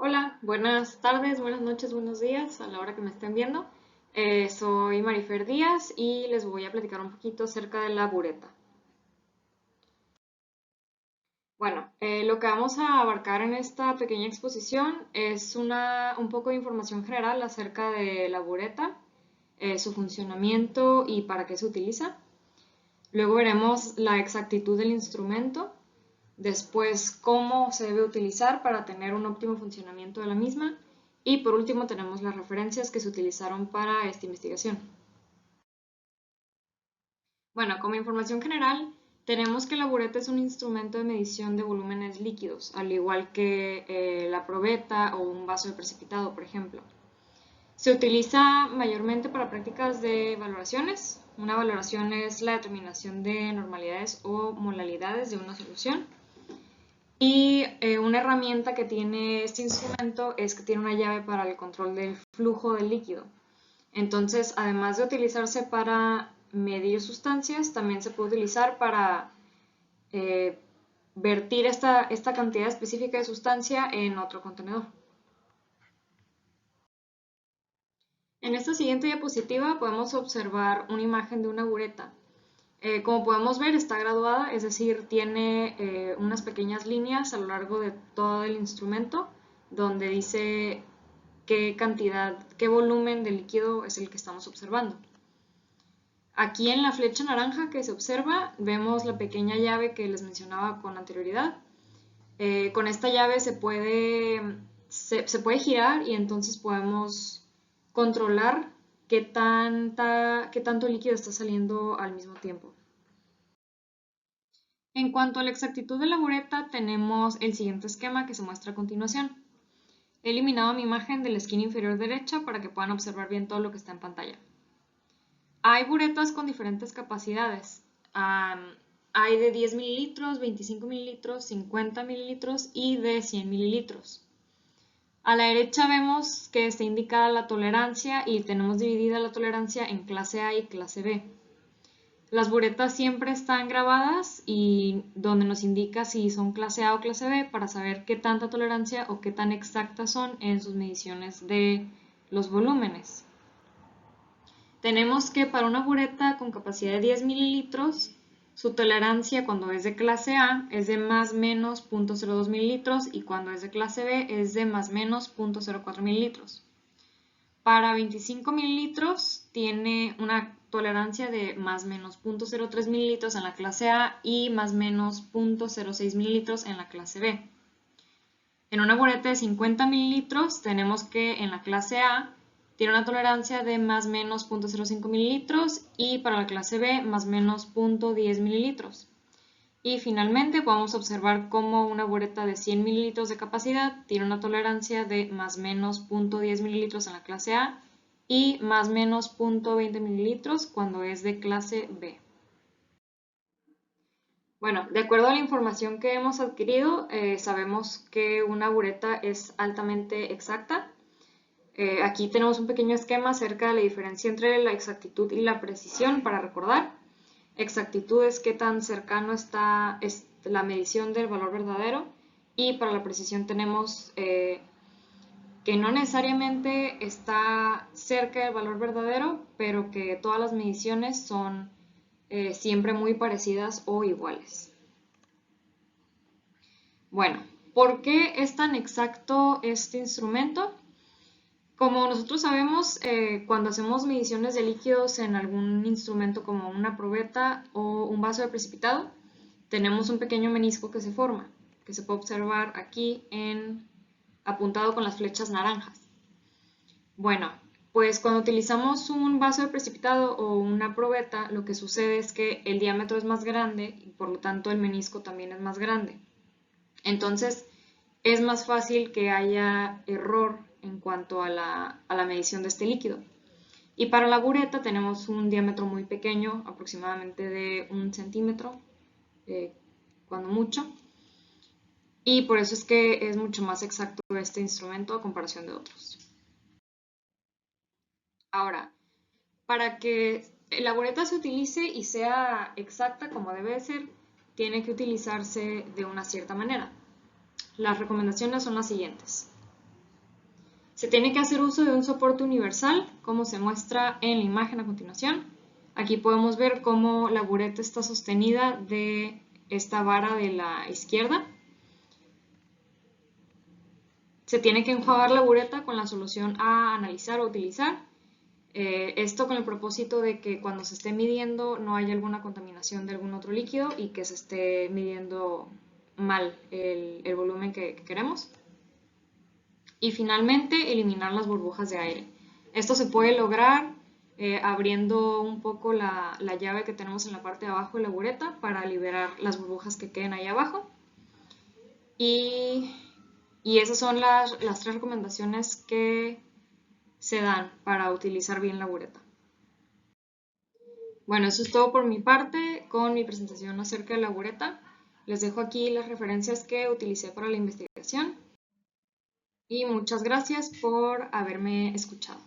Hola, buenas tardes, buenas noches, buenos días a la hora que me estén viendo. Soy Marifer Díaz y les voy a platicar un poquito acerca de la bureta. Bueno, lo que vamos a abarcar en esta pequeña exposición es un poco de información general acerca de la bureta, su funcionamiento y para qué se utiliza. Luego veremos la exactitud del instrumento, después cómo se debe utilizar para tener un óptimo funcionamiento de la misma y por último tenemos las referencias que se utilizaron para esta investigación. Bueno, como información general, tenemos que la bureta es un instrumento de medición de volúmenes líquidos, al igual que la probeta o un vaso de precipitado, por ejemplo. Se utiliza mayormente para prácticas de valoraciones. Una valoración es la determinación de normalidades o molalidades de una solución. Y una herramienta que tiene este instrumento es que tiene una llave para el control del flujo del líquido. Entonces, además de utilizarse para medir sustancias, también se puede utilizar para eh, vertir esta cantidad específica de sustancia en otro contenedor. En esta siguiente diapositiva podemos observar una imagen de una bureta. Como podemos ver, está graduada, es decir, tiene unas pequeñas líneas a lo largo de todo el instrumento donde dice qué cantidad, qué volumen de líquido es el que estamos observando. Aquí en la flecha naranja que se observa vemos la pequeña llave que les mencionaba con anterioridad. Con esta llave se puede girar y entonces podemos controlar qué tanto líquido está saliendo al mismo tiempo. En cuanto a la exactitud de la bureta, tenemos el siguiente esquema que se muestra a continuación. He eliminado mi imagen de la esquina inferior derecha para que puedan observar bien todo lo que está en pantalla. Hay buretas con diferentes capacidades. Hay de 10 mililitros, 25 mililitros, 50 mililitros y de 100 mililitros. A la derecha vemos que está indicada la tolerancia y tenemos dividida la tolerancia en clase A y clase B. Las buretas siempre están grabadas y donde nos indica si son clase A o clase B para saber qué tanta tolerancia o qué tan exactas son en sus mediciones de los volúmenes. Tenemos que para una bureta con capacidad de 10 mililitros, su tolerancia cuando es de clase A es de más menos 0.02 mililitros y cuando es de clase B es de más menos 0.04 mililitros. Para 25 mililitros tiene una tolerancia de más menos 0.03 mililitros en la clase A y más menos 0.06 mililitros en la clase B. En una bureta de 50 mililitros tenemos que en la clase A tiene una tolerancia de más menos 0.05 mililitros y para la clase B más menos 0.10 mililitros. Y finalmente podemos observar cómo una bureta de 100 mililitros de capacidad tiene una tolerancia de más menos 0.10 mililitros en la clase A y más menos 0.20 mililitros cuando es de clase B. Bueno, de acuerdo a la información que hemos adquirido, sabemos que una bureta es altamente exacta. Aquí tenemos un pequeño esquema acerca de la diferencia entre la exactitud y la precisión para recordar. Exactitud es qué tan cercano está la medición del valor verdadero y para la precisión tenemos que no necesariamente está cerca del valor verdadero, pero que todas las mediciones son siempre muy parecidas o iguales. Bueno, ¿por qué es tan exacto este instrumento? Como nosotros sabemos, cuando hacemos mediciones de líquidos en algún instrumento como una probeta o un vaso de precipitado, tenemos un pequeño menisco que se forma, que se puede observar aquí apuntado con las flechas naranjas. Bueno, pues cuando utilizamos un vaso de precipitado o una probeta, lo que sucede es que el diámetro es más grande y por lo tanto el menisco también es más grande. Entonces, es más fácil que haya error en cuanto a la medición de este líquido. Y para la bureta tenemos un diámetro muy pequeño, aproximadamente de 1 centímetro, cuando mucho. Y por eso es que es mucho más exacto este instrumento a comparación de otros. Ahora, para que la bureta se utilice y sea exacta como debe ser, tiene que utilizarse de una cierta manera. Las recomendaciones son las siguientes. Se tiene que hacer uso de un soporte universal, como se muestra en la imagen a continuación. Aquí podemos ver cómo la bureta está sostenida de esta vara de la izquierda. Se tiene que enjuagar la bureta con la solución a analizar o utilizar. Esto con el propósito de que cuando se esté midiendo no haya alguna contaminación de algún otro líquido y que se esté midiendo mal el volumen que queremos. Y finalmente, eliminar las burbujas de aire. Esto se puede lograr abriendo un poco la llave que tenemos en la parte de abajo de la bureta para liberar las burbujas que queden ahí abajo. Y esas son las 3 recomendaciones que se dan para utilizar bien la bureta. Bueno, eso es todo por mi parte con mi presentación acerca de la bureta. Les dejo aquí las referencias que utilicé para la investigación y muchas gracias por haberme escuchado.